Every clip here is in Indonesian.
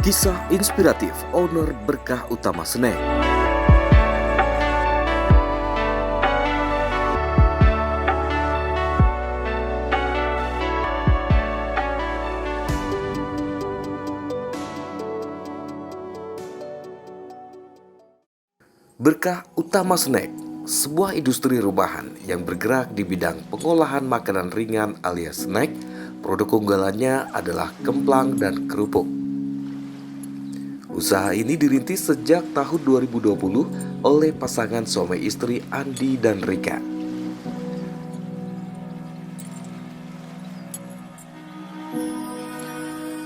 Kisah inspiratif owner Berkah Utama Snack. Berkah Utama Snack, sebuah industri rumahan yang bergerak di bidang pengolahan makanan ringan alias snack. Produk unggulannya adalah kemplang dan kerupuk. Usaha ini dirintis sejak tahun 2020 oleh pasangan suami istri Andi dan Rika.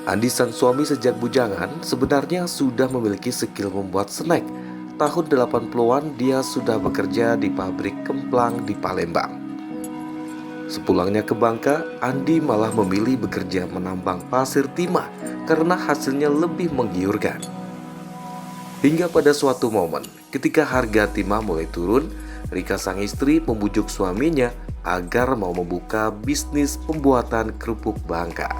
Andi sang suami sejak bujangan sebenarnya sudah memiliki skill membuat snack. Tahun 80-an dia sudah bekerja di pabrik kemplang di Palembang. Sepulangnya ke Bangka, Andi malah memilih bekerja menambang pasir timah karena hasilnya lebih menggiurkan. Hingga pada suatu momen, ketika harga timah mulai turun, Rika sang istri membujuk suaminya agar mau membuka bisnis pembuatan kerupuk Bangka.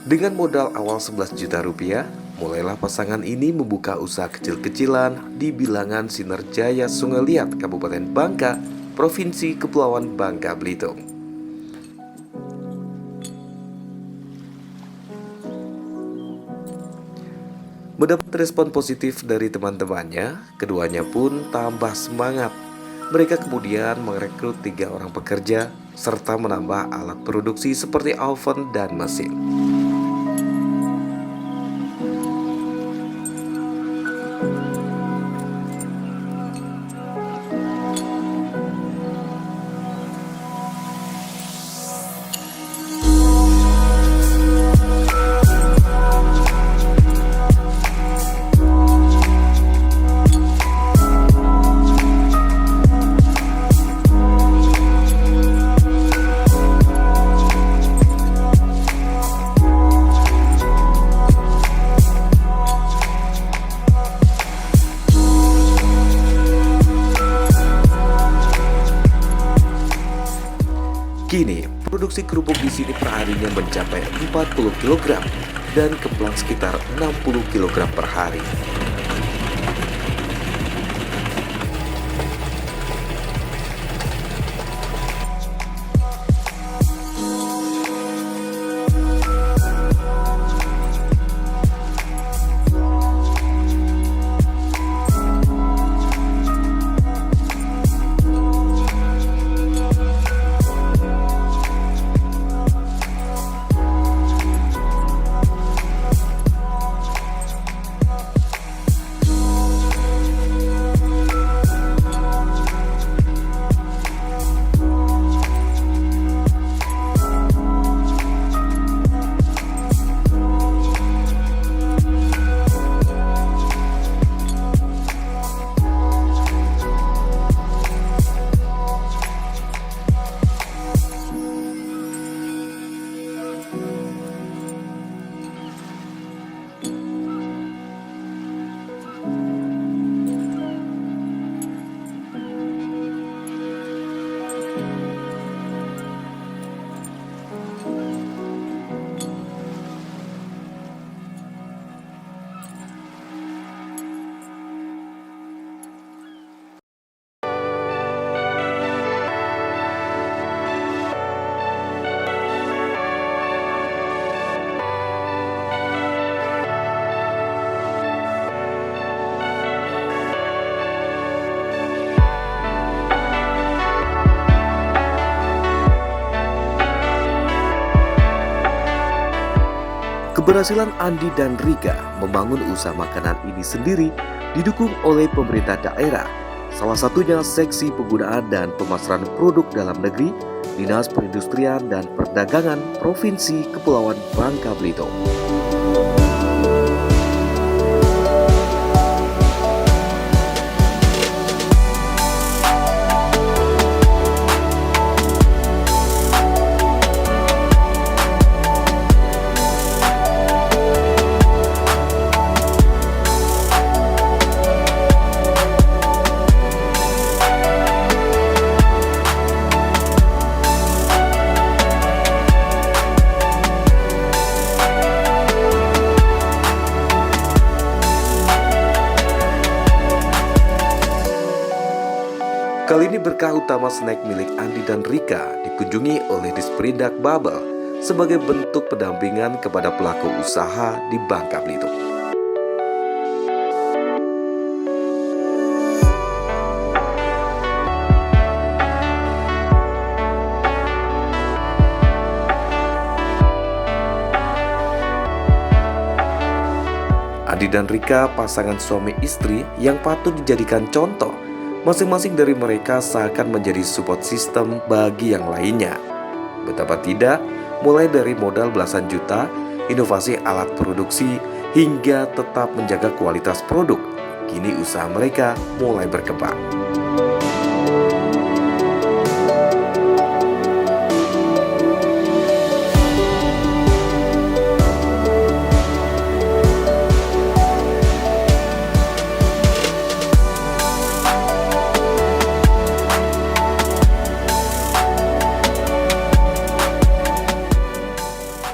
Dengan modal awal 11 juta rupiah, mulailah pasangan ini membuka usaha kecil-kecilan di bilangan Sinerjaya Sungai Liat, Kabupaten Bangka, Provinsi Kepulauan Bangka Belitung. Mendapat respon positif dari teman-temannya, keduanya pun tambah semangat. Mereka kemudian merekrut 3 orang pekerja, serta menambah alat produksi seperti oven dan mesin. Kini, produksi kerupuk di sini perharinya mencapai 40 kg dan kemplang sekitar 60 kg per hari. Keberhasilan Andi dan Rika membangun usaha makanan ini sendiri didukung oleh pemerintah daerah Salah satunya seksi penggunaan dan pemasaran produk dalam negeri, Dinas Perindustrian dan Perdagangan Provinsi Kepulauan Bangka Belitung. Kali ini berkah utama snack milik Andi dan Rika dikunjungi oleh Disperindak Babel sebagai bentuk pendampingan kepada pelaku usaha di Bangka Belitung. Andi dan Rika pasangan suami istri yang patut dijadikan contoh. Masing-masing dari mereka seakan menjadi support system bagi yang lainnya. Betapa tidak, mulai dari modal belasan juta, inovasi alat produksi, hingga tetap menjaga kualitas produk. Kini usaha mereka mulai berkembang.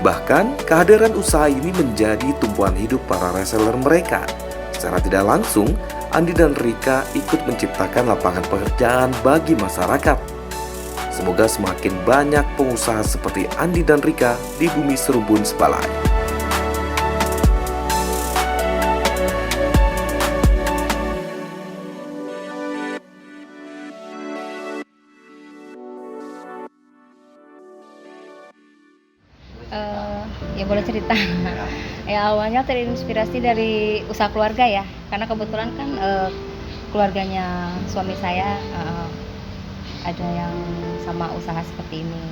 Bahkan, kehadiran usaha ini menjadi tumpuan hidup para reseller mereka. Secara tidak langsung, Andi dan Rika ikut menciptakan lapangan pekerjaan bagi masyarakat. Semoga semakin banyak pengusaha seperti Andi dan Rika di bumi Serumbun Sebalai. Ya boleh cerita. Ya awalnya terinspirasi dari usaha keluarga ya, karena kebetulan kan keluarganya suami saya ada yang sama usaha seperti ini.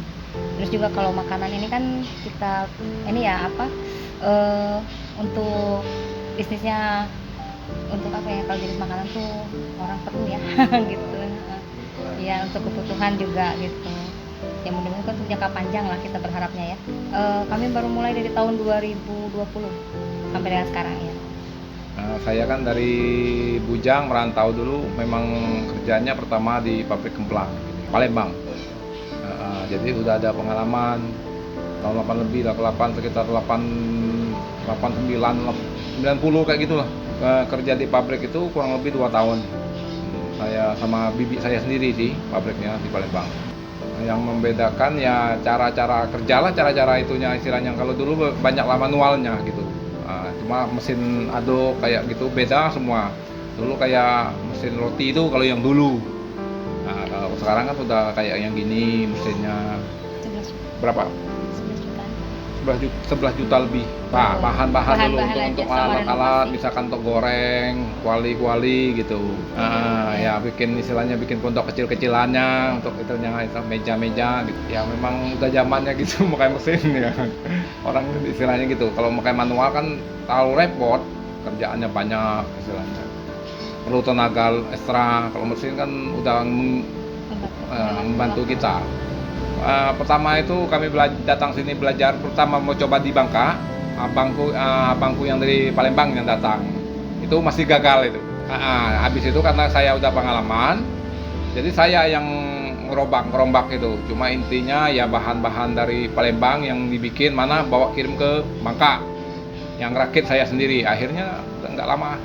Terus juga kalau makanan ini kan kita ini ya untuk bisnisnya, untuk apa ya, kalau jenis makanan tuh orang perlu ya gitu. Ya untuk kebutuhan juga gitu. Ya mudah-mudahan kan untuk jangka panjang lah kita berharapnya ya. Kami baru mulai dari tahun 2020 sampai dengan sekarang ya. Saya kan dari Bujang merantau dulu, memang kerjanya pertama di pabrik Kemplang, Palembang. Jadi udah ada pengalaman tahun 8 lebih, 8 sekitar 90 kayak gitulah. Kerja di pabrik itu kurang lebih 2 tahun. Saya sama bibi saya sendiri sih pabriknya di Palembang. Yang membedakan ya cara-cara kerja lah, cara-cara itunya istilahnya. Kalau dulu banyak lah manualnya gitu. Cuma mesin aduk kayak gitu beda semua. Dulu kayak mesin roti itu kalau yang dulu. Kalau sekarang kan udah kayak yang gini mesinnya. 11 Berapa? 11 juta. 11 juta lebih. Nah, bahan-bahan dulu untuk alat-alat, renovasi. misalkan untuk goreng, kuali-kuali gitu. Ya bikin istilahnya bikin pondok kecil-kecilannya untuk itunya, itu meja-meja gitu. Ya memang udah zamannya gitu pakai mesin ya. Orang istilahnya gitu. Kalau pakai manual kan terlalu repot, kerjaannya banyak istilahnya. Perlu tenaga ekstra. Kalau mesin kan udah membantu kita. Pertama itu kami datang sini belajar, pertama mau coba di Bangka. Abangku yang dari Palembang yang datang itu masih gagal itu. Habis itu karena saya udah pengalaman, jadi saya yang ngerombak itu. Cuma intinya ya bahan-bahan dari Palembang yang dibikin mana bawa kirim ke Bangka, yang rakit saya sendiri. Akhirnya nggak lama,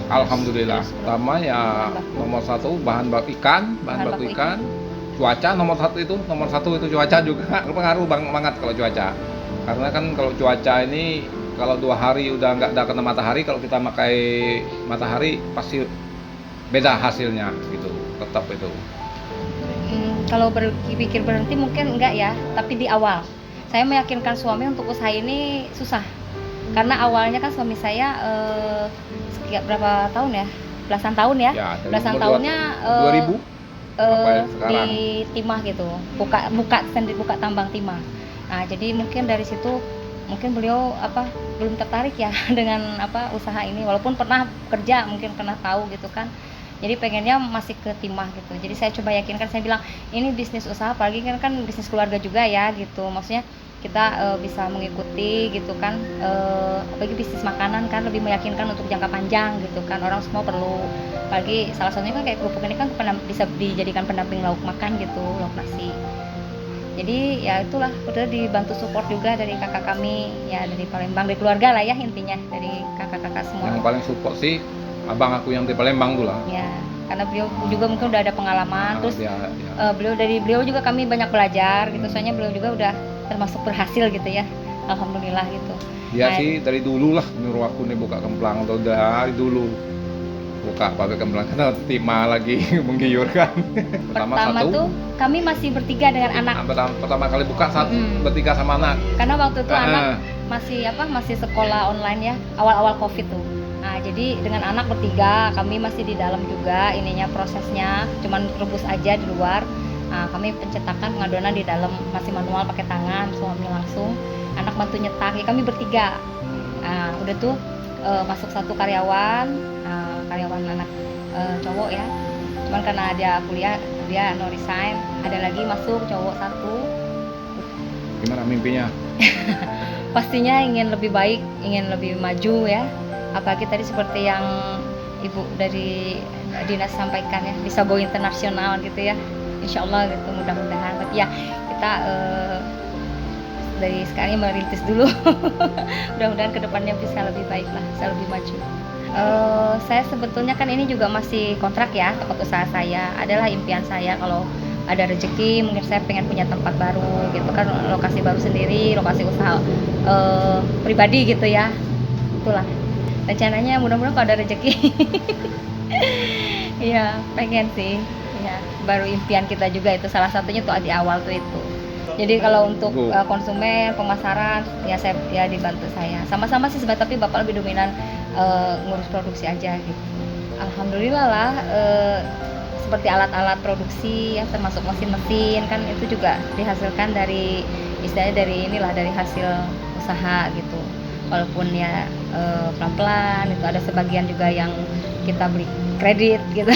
alhamdulillah. Pertama ya nomor 1 bahan baku ikan. Cuaca nomor satu itu cuaca juga berpengaruh banget kalau cuaca. Karena kan kalau cuaca ini kalau 2 hari udah nggak ada kena matahari, kalau kita pakai matahari pasti beda hasilnya gitu, tetap itu. Kalau berpikir berhenti mungkin enggak ya, tapi di awal saya meyakinkan suami untuk usaha ini susah, karena awalnya kan suami saya sekian berapa tahun ya, belasan tahun ya. Ya, dari Belasan umur tahunnya 2000 sampai di sekarang. timah gitu, buka tambang timah. Nah jadi mungkin dari situ mungkin beliau belum tertarik ya dengan usaha ini, walaupun pernah kerja, mungkin pernah tahu gitu kan. Jadi pengennya masih ke timah gitu. Jadi saya coba yakinkan, saya bilang ini bisnis usaha, apalagi kan bisnis keluarga juga ya gitu. Maksudnya kita bisa mengikuti gitu kan, apalagi bisnis makanan kan lebih meyakinkan untuk jangka panjang gitu kan, orang semua perlu, apalagi salah satunya kan kayak kerupuk ini kan bisa dijadikan pendamping lauk makan gitu, lauk nasi. Jadi ya itulah, udah dibantu support juga dari kakak kami ya, dari Palembang, dari keluarga lah ya intinya, dari kakak-kakak semua. Yang paling support sih abang aku yang di Palembang tuh lah. Ya, karena beliau juga mungkin udah ada pengalaman, terus dia. beliau juga kami banyak belajar gitu, soalnya beliau juga udah termasuk berhasil gitu ya, alhamdulillah gitu. Dia Nah, sih dari dulu lah nyuruh aku nih buka kemplang, atau dari dulu buka pabrik kemplang karena timah lagi menggiurkan. pertama tuh kami masih bertiga dengan anak, pertama kali buka bertiga sama anak. karena waktu itu anak masih sekolah online ya, awal-awal COVID tuh. Nah, jadi dengan anak bertiga, kami masih di dalam juga ininya prosesnya, cuman rebus aja di luar. Nah, kami pencetakan pengadonan di dalam masih manual pakai tangan, suami langsung, anak bantu nyetak. Ya, kami bertiga. Nah, udah tuh masuk satu karyawan anak cowok ya. Cuman karena dia kuliah, dia no resign. Ada lagi masuk cowok satu. Gimana mimpinya? Pastinya ingin lebih baik, ingin lebih maju ya. Apalagi tadi seperti yang ibu dari dinas sampaikan ya, bisa go internasional gitu ya, insya Allah gitu, mudah-mudahan. Tapi ya kita dari sekarang merintis dulu. Mudah-mudahan kedepannya bisa lebih baik lah, bisa lebih maju. Saya sebetulnya kan ini juga masih kontrak ya, tempat usaha saya. Adalah impian saya kalau ada rezeki mungkin saya pengen punya tempat baru gitu kan, lokasi baru sendiri, lokasi usaha pribadi gitu ya. Itulah rencananya, mudah-mudahan kalau ada rezeki. Iya, pengen sih ya, baru impian kita juga itu, salah satunya tuh di awal tuh itu. Jadi kalau untuk konsumen, pemasaran ya saya ya dibantu saya, sama-sama sih sebenarnya, tapi bapak lebih dominan ngurus produksi aja gitu. Alhamdulillah lah, seperti alat-alat produksi ya, termasuk mesin-mesin kan itu juga dihasilkan dari istilahnya dari hasil usaha gitu. Walaupun ya pelan-pelan itu, ada sebagian juga yang kita beli kredit gitu.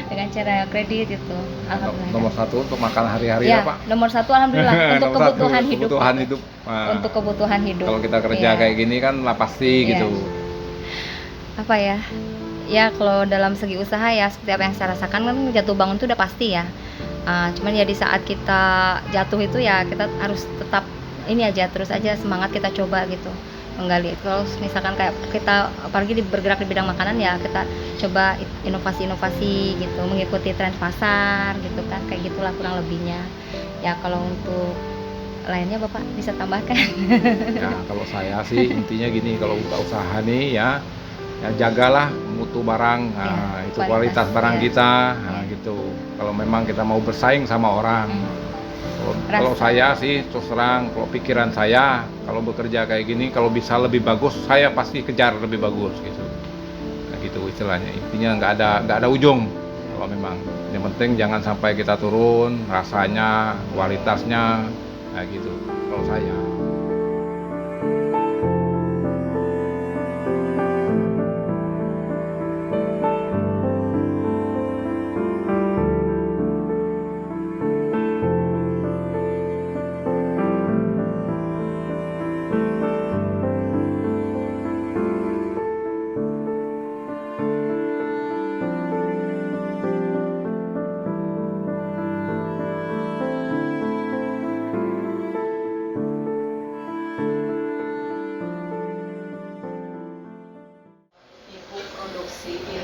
Dengan cara kredit itu, alhamdulillah. Nomor satu untuk makan hari-hari ya, Pak. Nomor satu alhamdulillah untuk kebutuhan hidup. Nah, untuk kebutuhan hidup. Kalau kita kerja kayak gini kan lah pasti gitu. Apa ya? Ya kalau dalam segi usaha ya seperti apa yang saya rasakan kan, jatuh bangun itu udah pasti ya. Cuman ya di saat kita jatuh itu ya kita harus tetap ini aja, terus aja semangat kita coba gitu menggali. Kalau misalkan kayak kita apalagi bergerak di bidang makanan ya, kita coba inovasi-inovasi gitu, mengikuti tren pasar gitu kan, kayak gitulah kurang lebihnya ya. Kalau untuk lainnya Bapak bisa tambahkan? Ya kalau saya sih intinya gini, kalau buka usaha nih ya jagalah mutu barang, itu kualitas barang kita, gitu. Kalau memang kita mau bersaing sama orang. Kalau saya sih terus terang, kalau pikiran saya kalau bekerja kayak gini, kalau bisa lebih bagus saya pasti kejar lebih bagus gitu. Nah, gitu istilahnya. Intinya nggak ada ujung. Kalau memang yang penting jangan sampai kita turun rasanya, kualitasnya, nah gitu. Kalau saya.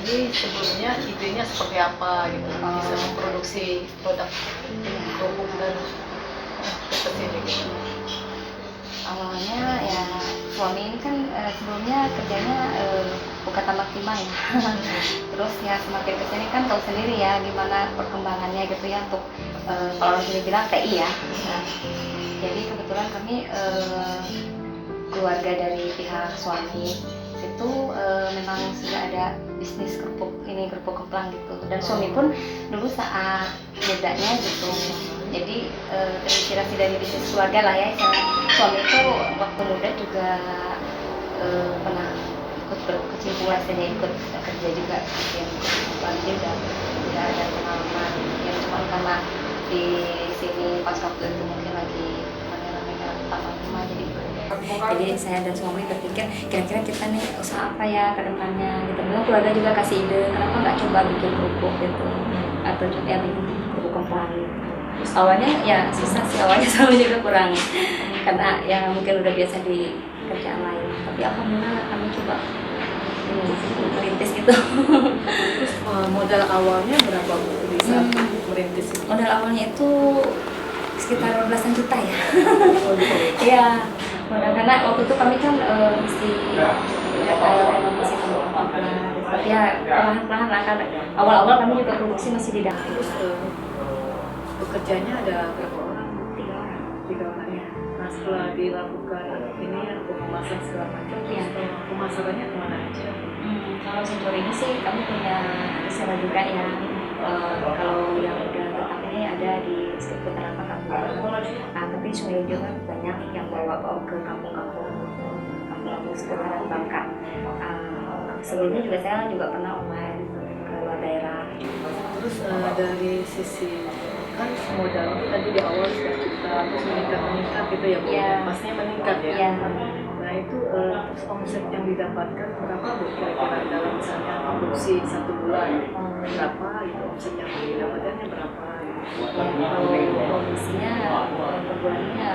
Ini sebelumnya idenya seperti apa gitu, bisa memproduksi produk kerupuk dan seperti ini gitu. Awalnya ya suami ini kan sebelumnya kerjanya buka tambak timah ya. Terus ya semakin kesini kan tahu sendiri ya gimana perkembangannya gitu ya, untuk kalau orang sini bilang TI ya. Nah, jadi kebetulan kami keluarga dari pihak suami itu memang sudah ada bisnis kerupuk kemplang gitu, dan suami pun dulu saat mudanya gitu, jadi terinspirasi dari bisnis keluarga lah ya. Suami itu waktu muda juga pernah ikut berkecimpung lah, saya ikut kerja juga yang kemplang, dia udah ada pengalaman yang cuma karena di sini pas waktu itu mungkin lagi ramai-ramainya taman rumah, jadi saya dan suami berpikir kira-kira kita nih usaha apa ya ke depannya gitu. Memang keluarga juga kasih ide, kenapa nggak coba bikin kerupuk gitu, atau coba ya bikin kerupuk kemplang gitu. Awalnya ya susah sih, awalnya suami juga kurang karena ya mungkin udah biasa di kerjaan lain, tapi alhamdulillah kami coba merintis gitu. Terus modal awalnya berapa Bu bisa merintis ini? Modal awalnya itu sekitar belasan juta ya. Oh, gitu. Iya, karena waktu itu kami kan mesti renovasi kamar, tapi ya perlahan-lahan lah, karena awal-awal kami juga produksi masih di dalam. Terus bekerjanya ada berapa orang? 3 orang. 3 orang ya. Nah setelah dilakukan ini ya pengemasan segala macam, Iya. terus pemasarannya kemana aja? Kalau sejauh ini sih kami punya usaha juga ya. Kalau yang udah tetap ini ada di seputaran Pekanbaru. Nah, tapi suami juga banyak yang bawa ke kampung-kampung seputaran Bangka. Sebelumnya juga saya juga pernah online ke luar daerah. Terus dari sisi kan modal tadi di awal sudah kita terus meningkat gitu ya Bu, Iya. pastinya meningkat ya. Iya. Nah itu terus omset yang didapatkan berapa Bu kira-kira dalam misalnya produksi 1 bulan berapa gitu, omset yang didapatkannya berapa gitu. Kalau kondisinya per bulannya,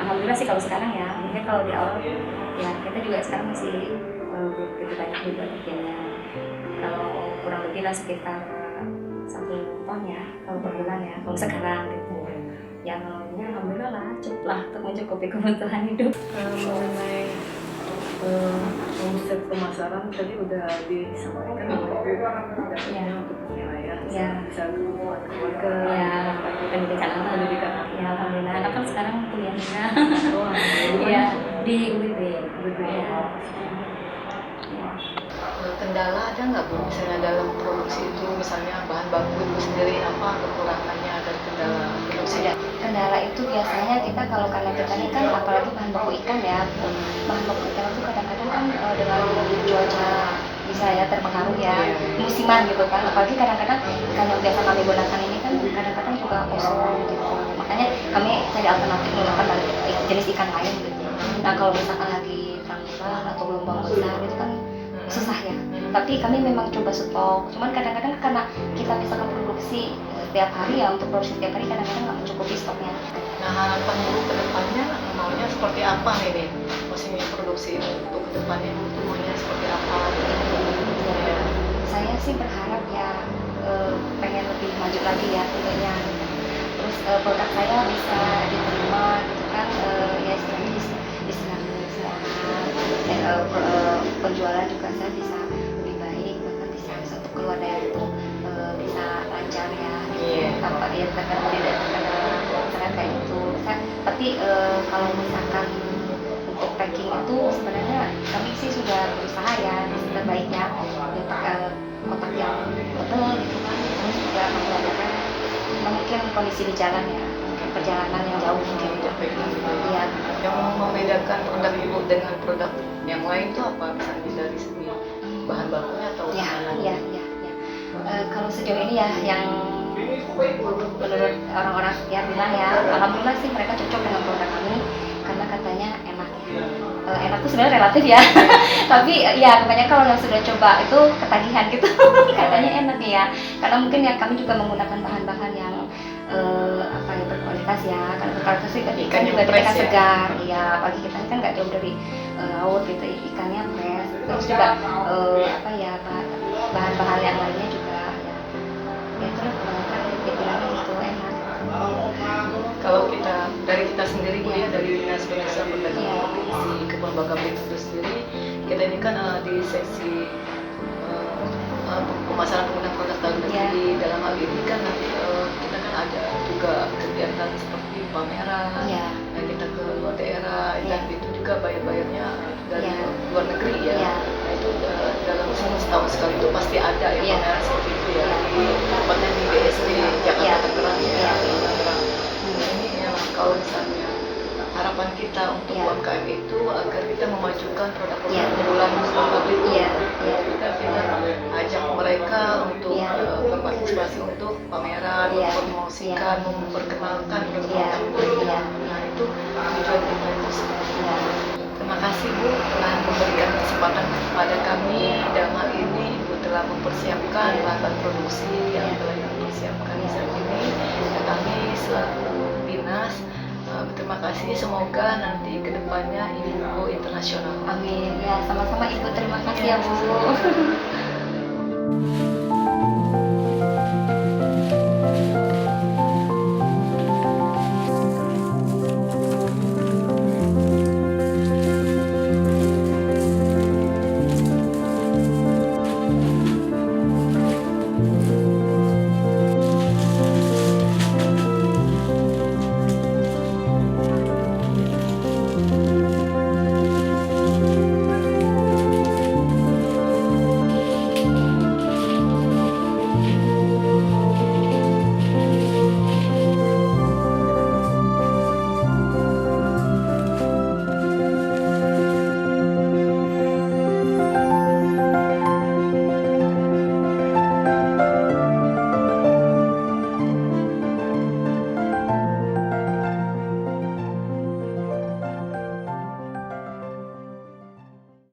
alhamdulillah sih kalau sekarang ya. Mungkin kalau di awal ya kita juga sekarang masih begitu banyak juga bikinnya. Kalau kurang lebih lah sekitar 1 ton ya kalau per bulan ya. Kalau sekarang gitu. Ya normalnya alhamdulillah lah cukup lah untuk mencukupi kebutuhan hidup. Mengenai omset pemasaran tadi udah disampaikan bahwa dapatnya untuk penilaian Iya. bisa buat keluarga Ya pendidikan anak. pendidikan Ya alhamdulillah anak kan sekarang kuliahnya oh, ya di UIB. UIB. Ya. Ya. Kendala ada nggak Bu misalnya dalam produksi itu, misalnya bahan baku itu sendiri apa kekurangannya dan kendala produksi? Ada kendala itu biasanya kita kalau karena kita ini kan apalagi bahan baku ikan ya, bahan baku ikan itu kadang-kadang kan dengan cuaca bisa ya terpengaruh ya, musiman gitu kan, apalagi kadang-kadang ikan yang biasa kami gunakan ini kan kadang-kadang juga kosong gitu, makanya kami cari alternatif menggunakan jenis ikan lain gitu. Nah kalau misalkan lagi perang atau gelombang besar itu kan susah ya, tapi kami memang coba stok, cuman kadang-kadang karena kita misalkan produksi setiap hari ya, untuk produksi setiap hari kadang-kadang nggak mencukupi stoknya. Nah harapan Bu ke depannya maunya seperti apa nih maksudnya produksi ini untuk ke depannya itu maunya seperti apa? Ya, saya sih berharap ya pengen lebih maju lagi ya tentunya. Terus produk saya bisa diterima gitu kan, ya istilahnya penjualan juga saya bisa lebih baik, bahkan bisa untuk keluar daerah itu bisa lancar ya, tanpa dia terkena misalkan kayak gitu. Tapi kalau misalkan untuk packing itu sebenarnya kami sih sudah berusaha ya terbaiknya kotak yang betul gitu kan, terus juga menggunakan mungkin kondisi di jalan ya, mungkin perjalanan yang jauh mungkin itu ya. Yang membedakan produk Ibu dengan produk yang lain itu apa, misalnya dari segi bahan bakunya atau Ya, gimana? ya. Kalau sejauh ini ya yang menurut orang-orang ya bilang ya, alhamdulillah sih mereka cocok dengan produk kami karena katanya enak ya. Enak tuh sebenarnya relatif ya, tapi ya kebanyakan kalau yang sudah coba itu ketagihan gitu, katanya enak ya, karena mungkin ya kami juga menggunakan bahan-bahan yang apa ya berkualitas ya, karena berkualitas sih ikan juga kita kan segar, ya apalagi kita kan nggak jauh dari laut gitu, ikannya fresh, terus juga apa ya bahan-bahan yang lainnya juga ya itu kebanyakan dibilangnya itu enak. Kalau kita dari kita sendiri Bu ya, dari Dinas Perindustrian Perdagangan Provinsi Kebun Bangka-Belitung itu sendiri, kita ini kan di seksi pemasaran penggunaan produk dalam negeri. Dalam hal ini kan nanti kita kan ada juga kegiatan seperti pameran, kita ke luar daerah, dan itu juga bayar-bayarnya dari luar negeri ya. itu dalam setahun sekali itu pasti ada ya Iya. pameran seperti itu ya, tempatnya di BSD Jakarta Iya. Tangerang ya. Iya. Tangerang. Nah, ini ya kalau misalnya harapan kita untuk Iya. UMKM itu agar kita memajukan produk-produk Iya. unggulan pabrik. Iya. Iya. Kita ajak mereka untuk Iya. berpartisipasi untuk pameran, Iya. mempromosikan, memperkenalkan Iya. produk-produk. Iya. Nah itu tujuan kita itu seperti itu. Iya. Terima kasih Bu telah memberikan kesempatan kepada kami dalam hal ini Ibu telah mempersiapkan bahan produksi yang telah dipersiapkan saat ini dan kami selaku Dinas terima kasih, semoga nanti kedepannya ini go internasional. Amin. Ya, sama-sama Ibu, terima kasih ya Bu.